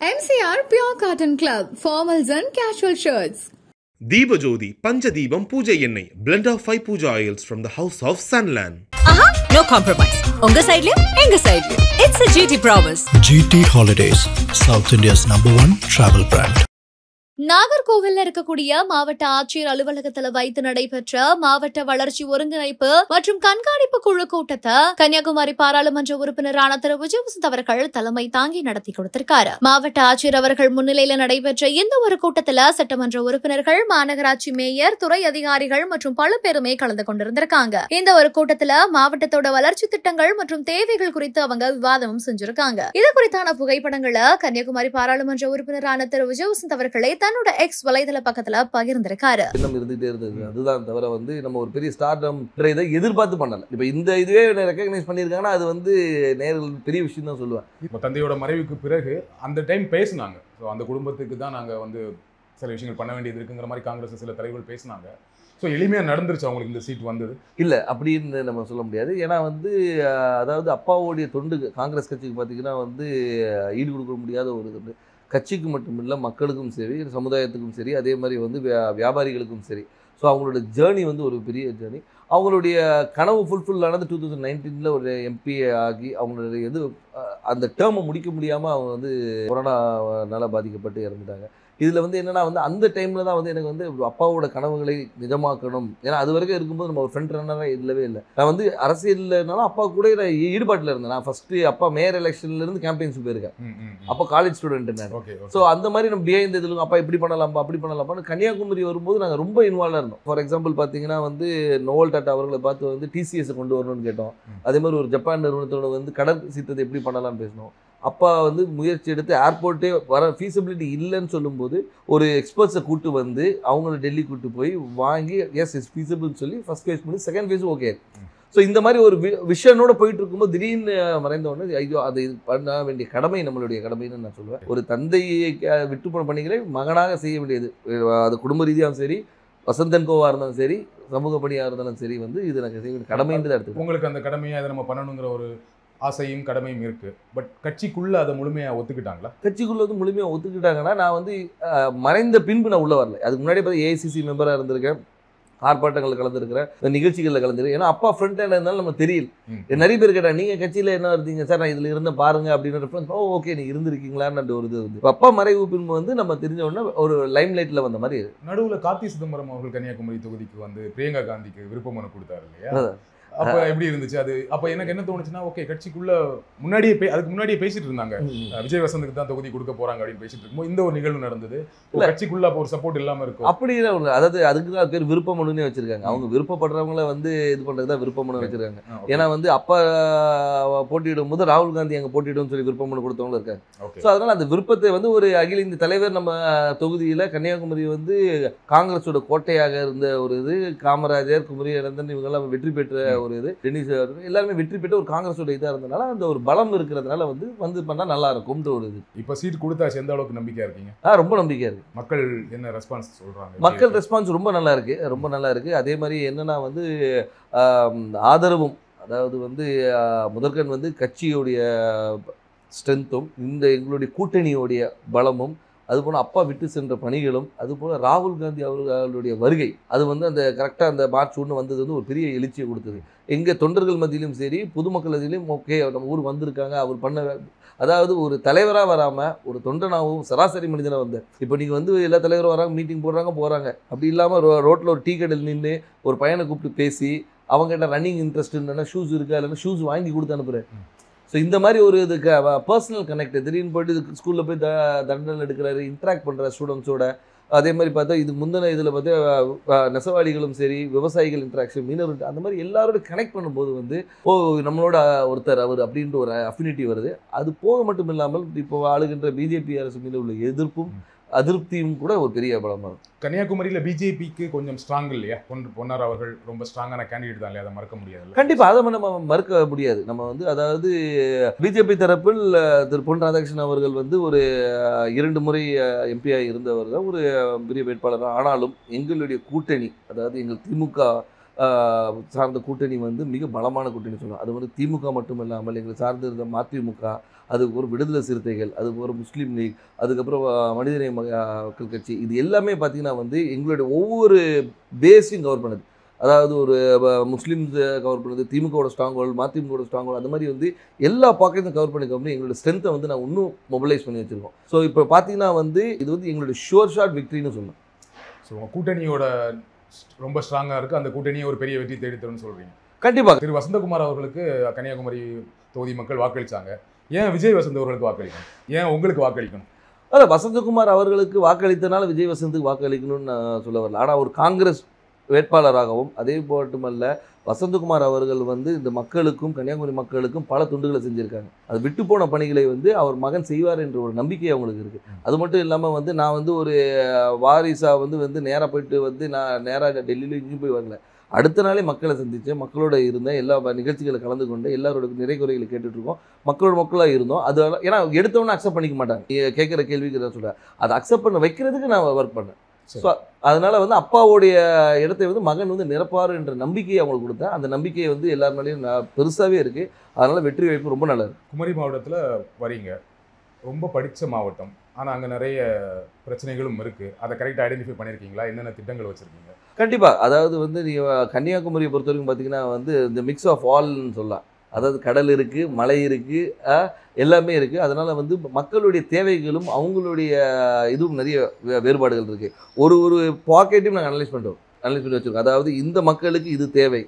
MCR Pure Cotton Club, formals and casual shirts. Deepajodi, Panchadeepam Puja Ennai, blend of 5 puja oils from the house of Sunland. No compromise. Unga side liya, enga side liya. It's a GT promise. GT Holidays, South India's #1 travel brand. நாகர்கோவில்ல இருக்கக்கூடிய மாவட்ட ஆட்சியர் அலுவலகத்துல வைத்து நடைபெற்ற மாவட்ட வளர்ச்சி ஒருங்கிணைப்பு மற்றும் கண்காணிப்பு குழு கூட்டத்தை கன்னியாகுமரி பாராளுமன்ற உறுப்பினரான திரு விஜயவசந்த் அவர்கள் தலைமை தாங்கி நடத்தி கொடுத்திருக்காரு. மாவட்ட ஆட்சியர் அவர்கள் முன்னிலையில நடைபெற்ற இந்த ஒரு கூட்டத்துல சட்டமன்ற உறுப்பினர்கள், மாநகராட்சி மேயர், துறை அதிகாரிகள் மற்றும் பல பேருமே கலந்து கொண்டிருந்திருக்காங்க. இந்த ஒரு கூட்டத்துல மாவட்டத்தோட வளர்ச்சி திட்டங்கள் மற்றும் தேவைகள் குறித்து அவங்க விவாதமும் செஞ்சிருக்காங்க. இது குறித்தான புகைப்படங்களை கன்னியாகுமரி பாராளுமன்ற உறுப்பினரான திரு விஜயவசந்த் அவர்களை தன்னோட எக்ஸ் வலைதள பக்கத்துல பகிர்ந்திருக்காரு. இருந்துட்டே இருந்தது. அதுதான் தவிர நம்ம ஒரு பெரிய ஸ்டார்டம் இதை எதிர்பார்த்து பண்ணல. இப்ப இந்த இதுவே ரெகக்னைஸ் பண்ணியிருக்காங்கன்னா அது நேரில் பெரிய விஷயம் தான் சொல்லுவேன். இப்போ தந்தையோட மறைவுக்கு பிறகு அந்த டைம் பேசினாங்க. ஸோ அந்த குடும்பத்துக்கு தான் நாங்கள் சில விஷயங்கள் பண்ண வேண்டியது இருக்குங்கிற மாதிரி காங்கிரஸ் சில தலைவர்கள் பேசினாங்க. ஸோ எளிமையாக நடந்துருச்சு அவங்களுக்கு இந்த சீட் வந்தது இல்லை அப்படின்னு நம்ம சொல்ல முடியாது. ஏன்னா அதாவது அப்பாவோடைய தொண்டு காங்கிரஸ் கட்சிக்கு பார்த்தீங்கன்னா ஈடு கொடுக்க முடியாத ஒரு இது. கட்சிக்கு மட்டும் இல்லை, மக்களுக்கும் சரி, சமுதாயத்துக்கும் சரி, அதே மாதிரி வியாபாரிகளுக்கும் சரி. ஸோ அவங்களோட ஜேர்னி ஒரு பெரிய ஜேர்னி. அவங்களுடைய கனவு ஃபுல்ஃபில் ஆனது 2019 ஒரு எம்பி ஆகி அவங்களுடைய அந்த டேர்மை முடிக்க முடியாமல் அவங்க கொரோனானால பாதிக்கப்பட்டு இறந்துட்டாங்க. இதில் என்னென்னா அந்த டைமில் தான் எனக்கு அப்பாவோட கனவுகளை நிஜமாக்கணும். ஏன்னா அது வரைக்கும் இருக்கும்போது நம்ம ஒரு ஃப்ரண்ட் ரன்னராக இல்லவே இல்லை. நான் அரசியல்னாலும் அப்பா கூட நான் ஈடுபாட்டில் இருந்தேன். நான் ஃபஸ்ட்டு அப்பா மேயர் எலெக்ஷன்லேருந்து கேம்பெயின்ஸ் போயிருக்கேன். அப்போ காலேஜ் ஸ்டூடெண்ட் நான். ஸோ அந்த மாதிரி நம்ம பிஹைண்ட் இதில் அப்பா இப்படி பண்ணலாம்ப்பா அப்படி பண்ணலாம்ப்பான்னு கன்னியாகுமரி வரும்போது நாங்கள் ரொம்ப இன்வால்வாக இருந்தோம். ஃபார் எக்ஸாம்பிள் பார்த்தீங்கன்னா நோவல் டாட்டா அவர்களை பார்த்து டிசிஎஸ் கொண்டு வரணும்னு கேட்டோம். அதே மாதிரி ஒரு ஜப்பான் நிறுவனத்தோட கடல் சீற்றத்தை எப்படி பண்ணலாம்னு பேசினோம். அப்பா முயற்சி எடுத்து ஏர்போர்ட்டே வர ஃபீஸிபிலிட்டி இல்லைன்னு சொல்லும்போது ஒரு எக்ஸ்பர்ட்ஸை கூட்டு அவங்கள டெல்லி கூட்டு போய் வாங்கி எஸ் இஸ் ஃபீஸிபிள்னு சொல்லி ஃபர்ஸ்ட் ஃபேஸ் பண்ணி செகண்ட் ஃபேஸ் ஓகே. ஸோ இந்த மாதிரி ஒரு விஷனோட போயிட்டு இருக்கும்போது திடீர்னு மறைந்த உடனே ஐயோ அது பண்ண வேண்டிய கடமை நம்மளுடைய கடமைன்னு நான் சொல்லுவேன். ஒரு தந்தையை விட்டு போன பணிகளை மகனாக செய்ய வேண்டியது. அது குடும்ப ரீதியாகவும் சரி, வசந்தன் கோவாக இருந்தாலும் சரி, சமூக பணியாக இருந்தாலும் சரி இது எனக்கு செய்ய வேண்டிய கடமைன்னு தான் எடுத்து உங்களுக்கு அந்த கடமையை அதை நம்ம பண்ணணுங்கிற ஒரு ஆசையும் கடமையும் இருக்கு. பட் கட்சிக்குள்ள அதை முழுமையாக ஒத்துக்கிட்டாங்களா? கட்சிக்குள்ள முழுமையாக ஒத்துக்கிட்டாங்கன்னா நான் மறைந்த பின்பு நான் உள்ள வரல. அதுக்கு முன்னாடி பார்த்து ஏஐசிசி மெம்பராக இருந்திருக்கேன், ஆர்ப்பாட்டங்களில் கலந்துருக்கிறேன், நிகழ்ச்சிகளில் கலந்துருக்கேன். ஏன்னா அப்பா ஃப்ரண்ட் ஹேண்ட் இருந்தாலும் நம்ம தெரியல. நிறைய பேர் கேட்டாங்க நீங்கள் கட்சியில் என்ன இருந்தீங்க சார், நான் இதில் இருந்த பாருங்க அப்படின்னு ரெஃபரன்ஸ். ஓகே நீ இருந்திருக்கீங்களான்னு ஒரு இது அப்பா மறைவு பின்பு நம்ம தெரிஞ்ச உடனே ஒரு லைம் லைட்டில் வந்த மாதிரி. நடுவில் கார்த்தி சிதம்பரம் அவர்கள் கன்னியாகுமரி தொகுதிக்கு பிரியங்கா காந்திக்கு விருப்ப மனு கொடுத்தாரு இல்லையா? அப்ப எப்படி இருந்துச்சு அது? அப்ப எனக்கு என்ன தோணுச்சுன்னா, ஓகே கட்சிக்குள்ள அதுக்கு முன்னாடியே பேசிட்டு இருந்தாங்க, விஜய் வசந்துக்கு தான் தொகுதி கொடுக்க போறாங்க அப்படின்னு பேசிட்டு இருக்கும்போது இந்த ஒரு நிகழ்வு நடந்தது. கட்சிக்குள்ள அப்போ ஒரு சப்போர்ட் இல்லாம இருக்கும் அப்படி. அதாவது அதுக்கு தான் பேர் விருப்ப மனுன்னே வச்சிருக்காங்க. அவங்க விருப்பப்படுறவங்கள இது பண்றதுதான் விருப்ப மனு வச்சிருக்காங்க. ஏன்னா அப்பா போட்டியிடும் போது ராகுல் காந்தி அங்க போட்டியிடும் சொல்லி விருப்ப மனு கொடுத்தவங்களும் இருக்காங்க. ஸோ அதனால அந்த விருப்பத்தை ஒரு அகில இந்த தலைவர் நம்ம தொகுதியில கன்னியாகுமரி காங்கிரஸோட கோட்டையாக இருந்த ஒரு இது, காமராஜர், குமரி அனந்தன் இவங்கெல்லாம் வெற்றி பெற்ற ஒரு இது, டென்னிஸ் எல்லாருமே வெற்றி பெற்று ஒரு காங்கிரஸோட இதாக இருந்தனால அந்த ஒரு பலம் இருக்கிறதுனால பண்ணா நல்லா இருக்கும்ன்ற ஒரு இது. இப்போ சீட் கொடுத்தாச்சு, எந்த அளவுக்கு நம்பிக்கையா இருக்கீங்க? ரொம்ப நம்பிக்கையா இருக்கு. மக்கள் என்ன ரெஸ்பான்ஸ் சொல்றாங்க? மக்கள் ரெஸ்பான்ஸ் ரொம்ப நல்லா இருக்கு, ரொம்ப நல்லா இருக்கு. அதே மாதிரி என்னன்னா ஆதரவும், அதாவது முதற்கண் கட்சியோடைய ஸ்ட்ரென்த்தும் எங்களுடைய கூட்டணியோடைய பலமும், அதுபோல் அப்பா விட்டு சென்ற பணிகளும், அதுபோல் ராகுல் காந்தி அவர்களுடைய வருகை அந்த கரெக்டாக அந்த மார்ச் 1 வந்தது ஒரு பெரிய எழுச்சியை கொடுத்தது. எங்கள் தொண்டர்கள் மத்தியிலும் சரி, பொதுமக்கள் மத்தியிலும் ஓகே நம்ம ஊர் வந்திருக்காங்க, அவர் பண்ண, அதாவது ஒரு தலைவராக வராமல் ஒரு தொண்டனாகவும் சராசரி மனிதனாக வந்தார். இப்போ நீங்கள் எல்லா தலைவரும் வராங்க, மீட்டிங் போடுறாங்க. அப்படி இல்லாமல் ரோட்டில் ஒரு டீ கடையில் நின்று ஒரு பையனை கூப்பிட்டு பேசி அவங்ககிட்ட ரன்னிங் இன்ட்ரெஸ்ட் இல்லைன்னா ஷூஸ் இருக்கா, இல்லைன்னா ஷூஸ் வாங்கி கொடுத்து அனுப்புகிறேன். ஸோ இந்த மாதிரி ஒரு இதுக்கு பர்சனல் கனெக்ட், திடீர்னு போய்ட்டு ஸ்கூலில் போய் தண்டனை எடுக்கிறாரு, இன்ட்ராக்ட் பண்ணுற ஸ்டூடெண்ட்ஸோட. அதே மாதிரி பார்த்தா இதுக்கு முந்தின இதில் பார்த்தா நெசவாளிகளும் சரி, விவசாயிகள் இன்ட்ராக்ஷன், மீனவர், அந்த மாதிரி எல்லாரோட கனெக்ட் பண்ணும்போது நம்மளோட ஒருத்தர் அவர் அப்படின்ற ஒரு அஃபினிட்டி வருது. அது போக மட்டும் இல்லாமல் இப்போ ஆளுகின்ற பிஜேபி அரசு மீது உள்ள எதிர்ப்பும் அதிருப்தியும் கூட ஒரு பெரிய பலமாக இருக்கும். கன்னியாகுமரியில் பிஜேபிக்கு கொஞ்சம் ஸ்ட்ராங் இல்லையா? பொன்னார் அவர்கள் ரொம்ப ஸ்ட்ராங்கான கேண்டிடேட் தான் இல்லையா? அதை மறக்க முடியாது. கண்டிப்பாக அதை நம்ம மறுக்க முடியாது. நம்ம அதாவது பிஜேபி தரப்பில் திரு பொன் ராதாகிருஷ்ணன் அவர்கள் ஒரு 2 முறை எம்பியாக இருந்தவர் தான், ஒரு பெரிய வேட்பாளர். ஆனாலும் எங்களுடைய கூட்டணி, அதாவது எங்கள் திமுக சார்ந்த கூட்டணி மிக பலமான கூட்டணி சொல்லலாம். அது திமுக மட்டும் இல்லாமல் எங்களை சார்ந்து இருந்த மதிமுக, அதுக்கு ஒரு விடுதலை சிறுத்தைகள், அதுக்கு ஒரு முஸ்லீம் லீக், அதுக்கப்புறம் மனிதநேய மக்கள் கட்சி, இது எல்லாமே பார்த்திங்கன்னா வந்து எங்களுடைய ஒவ்வொரு பேஸையும் கவர் பண்ணுது. அதாவது ஒரு முஸ்லீம்ஸ் கவர் பண்ணுது, திமுகவோட ஸ்ட்ராங் ஹோல்டு, மதிமுகவோட ஸ்ட்ராங் ஹோல்டு, அந்த மாதிரி வந்து எல்லா பாக்கெட்டும் கவர் பண்ணி எங்களோட ஸ்ட்ரென்த்தை வந்து நான் இன்னும் மொபிலைஸ் பண்ணி வச்சுருக்கோம். ஸோ இப்போ பார்த்தீங்கன்னா வந்து இது வந்து எங்களுடைய ஷுவர் ஷாட் விக்ட்ரின்னு சொல்லலாம். ஸோ உங்கள் கூட்டணியோட ரொம்ப ஸ்ட்ராங்காக இருக்குது, அந்த கூட்டணியை ஒரு பெரிய வெற்றி தேடித்தரும்னு சொல்கிறீங்க. கண்டிப்பாக. திரு வசந்தகுமார் அவர்களுக்கு கன்னியாகுமரி தொகுதி மக்கள் வாக்களித்தாங்க. ஏன் விஜய் வசந்த் அவர்களுக்கு வாக்களிக்கணும்? ஏன் உங்களுக்கு வாக்களிக்கணும்? அதான் வசந்தகுமார் அவர்களுக்கு வாக்களித்தனால விஜய் வசந்துக்கு வாக்களிக்கணும்னு நான் சொல்ல வரல. ஆனால் ஒரு காங்கிரஸ் வேட்பாளராகவும் அதே மட்டுமல்ல வசந்தகுமார் அவர்கள் வந்து இந்த மக்களுக்கும் கன்னியாகுமரி மக்களுக்கும் பல துண்டுகளை செஞ்சுருக்காங்க. அது விட்டு போன பணிகளை வந்து அவர் மகன் செய்வார் என்ற ஒரு நம்பிக்கை அவங்களுக்கு இருக்குது. அது மட்டும் இல்லாமல் வந்து நான் வந்து ஒரு வாரிசாக வந்து நேராக போயிட்டு வந்து நான் நேராக டெல்லியில் இங்கேயும் போய் வரல. அடுத்த நாளே மக்களை சந்தித்தேன், மக்களோட இருந்தேன், எல்லா நிகழ்ச்சிகளை கலந்து கொண்டு எல்லாரோட நிறை குறைகளை கேட்டுட்ருக்கோம், மக்களாக இருந்தோம். அது ஏன்னா எடுத்தவொன்னே அக்செப்ட் பண்ணிக்க மாட்டாங்க, கேட்குற கேள்விக்கு தான் சொல்கிறேன். அதை அக்செப்ட் பண்ண வைக்கிறதுக்கு நான் ஒர்க் பண்ணேன். ஸோ அதனால் வந்து அப்பாவுடைய இடத்தை வந்து மகன் வந்து நிரப்பார் என்ற நம்பிக்கையை அவங்களுக்கு கொடுத்தேன். அந்த நம்பிக்கையை வந்து எல்லாருனாலையும் பெருசாகவே இருக்குது. அதனால் வெற்றி வாய்ப்பு ரொம்ப நல்லா இருக்குது. குமரி மாவட்டத்தில் வரீங்க, ரொம்ப படித்த மாவட்டம், ஆனால் அங்கே நிறைய பிரச்சனைகளும் இருக்குது. அதை கரெக்டாக ஐடென்டிஃபை பண்ணியிருக்கீங்களா? என்னென்ன திட்டங்கள் வச்சுருக்கீங்க? கண்டிப்பாக. அதாவது வந்து நீங்கள் கன்னியாகுமரியை பொறுத்த வரைக்கும் பார்த்தீங்கன்னா வந்து இந்த மிக்ஸ் ஆஃப் ஆல்னு சொல்லலாம். அதாவது கடல் இருக்குது, மலை இருக்குது, எல்லாமே இருக்குது. அதனால் வந்து மக்களுடைய தேவைகளும் அவங்களுடைய இதுவும் நிறைய வேறுபாடுகள் இருக்குது. ஒரு பாக்கெட்டையும் நாங்கள் அனலைஸ் பண்ணி வச்சுருக்கோம். அதாவது இந்த மக்களுக்கு இது தேவை,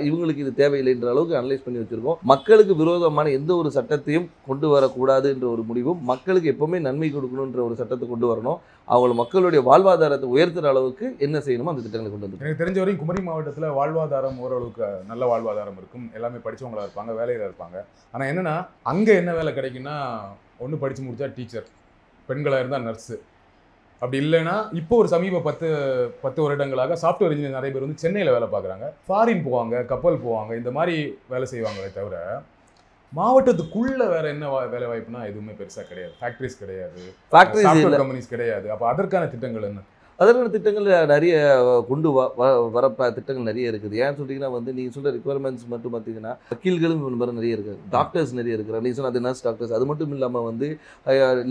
இவங்களுக்கு இது தேவையில்லைன்ற அளவுக்கு அனலைஸ் பண்ணி வச்சுருக்கோம். மக்களுக்கு விரோதமான எந்த ஒரு சட்டத்தையும் கொண்டு வரக்கூடாது என்ற ஒரு முடிவும், மக்களுக்கு எப்போவுமே நன்மை கொடுக்கணுன்ற ஒரு சட்டத்தை கொண்டு வரணும், அவங்கள மக்களுடைய வாழ்வாதாரத்தை உயர்த்துகிற அளவுக்கு என்ன செய்யணுமோ அந்த திட்டங்களை கொண்டு வந்து. எனக்கு தெரிஞ்ச வரைக்கும் குமரி மாவட்டத்தில் வாழ்வாதாரம் ஓரளவுக்கு நல்ல வாழ்வாதாரம் இருக்கும், எல்லாமே படித்தவங்களாக இருப்பாங்க, வேலையில் இருப்பாங்க. ஆனால் என்னென்னா அங்கே என்ன வேலை கிடைக்குன்னா, ஒன்று படித்து முடித்தா டீச்சர், பெண்களாக இருந்தால் நர்ஸு, அப்படி இல்லைன்னா இப்போ ஒரு சமீப 10 வருடங்களாக சாஃப்ட்வேர் இன்ஜினியர் நிறைய பேர் வந்து சென்னையில் வேலை பார்க்குறாங்க, ஃபாரின் போவாங்க, கப்பல் போவாங்க, இந்த மாதிரி வேலை செய்வாங்களே தவிர மாவட்டத்துக்குள்ளே வேறு என்ன வேலை வாய்ப்புனா எதுவுமே பெருசாக கிடையாது. ஃபேக்ட்ரிஸ் கிடையாது, சாஃப்ட்வேர் கம்பெனிஸ் கிடையாது. அப்போ அதற்கான திட்டங்கள் என்ன? அதற்கான திட்டங்கள் நிறைய கொண்டு வர திட்டங்கள் நிறைய இருக்குது. ஏன்னு சொல்லிங்கன்னா வந்து நீங்கள் சொல்கிற ரிக்குவயர்மெண்ட்ஸ் மட்டும் பார்த்தீங்கன்னா வக்கீல்களும் நிறைய இருக்குது, டாக்டர்ஸ் நிறைய இருக்கிறாங்க. நீங்கள் சொன்ன அது நர்ஸ் டாக்டர்ஸ். அது மட்டும் இல்லாமல் வந்து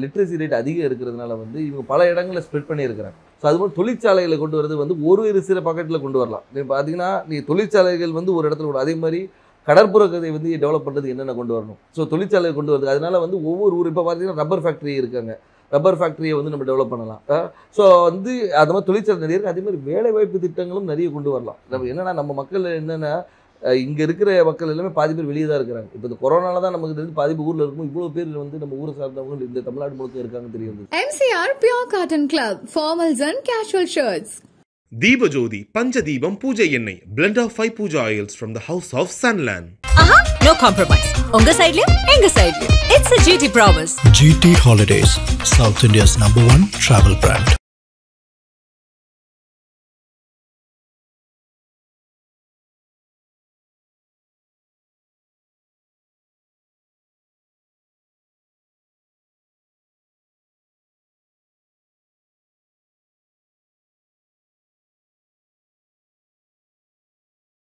லிட்ரஸி ரேட் அதிகம் இருக்கிறதுனால வந்து இவங்க பல இடங்களில் ஸ்ப்ரெட் பண்ணியிருக்கிறாங்க. ஸோ அது மாதிரி தொழிற்சாலைகளை கொண்டு வரது வந்து ஒரு சில பாக்கெட்டில் கொண்டு வரலாம். நீங்கள் பார்த்தீங்கன்னா நீங்கள் தொழிற்சாலைகள் வந்து ஒரு இடத்துல கூட, அதே மாதிரி கடற்புற கதை வந்து டெவலப் பண்ணுறது என்னென்ன கொண்டு வரணும். ஸோ தொழிற்சாலையை கொண்டு வருது. அதனால வந்து ஒவ்வொரு ஊர் இப்போ பார்த்தீங்கன்னா ரப்பர் ஃபேக்ட்ரி இருக்காங்க, ரப்பர் ஃபேக்ட்ரியை வந்து நம்ம டெவலப் பண்ணலாம். ஸோ வந்து அது மாதிரி தொழிற்சாலை நிறைய இருக்குது. அதே மாதிரி வேலைவாய்ப்பு திட்டங்களும் நிறைய கொண்டு வரலாம். நம்ம என்னென்னா நம்ம மக்கள் என்னென்னா இங்கே இருக்கிற மக்கள் எல்லாமே பாதி பேர் வெளியே தான் இருக்கிறாங்க. இப்போ இந்த கொரோனால தான் நமக்கு தெரிஞ்சு பாதி பேர் ஊரில் இருக்கும். இவ்வளோ பேர் வந்து நம்ம ஊரை சார்ந்தவங்க இந்த தமிழ்நாடு முழுக்க இருக்காங்கன்னு தெரியும். MCR Pure Cotton Club, formals and casual shirts. Deepajodi Panchadibam Puja Ennai, blend of 5 puja oils from the house of Sunland. No compromise. Unga side liye, enga side liye. It's a GT promise. GT Holidays, South India's #1 travel brand.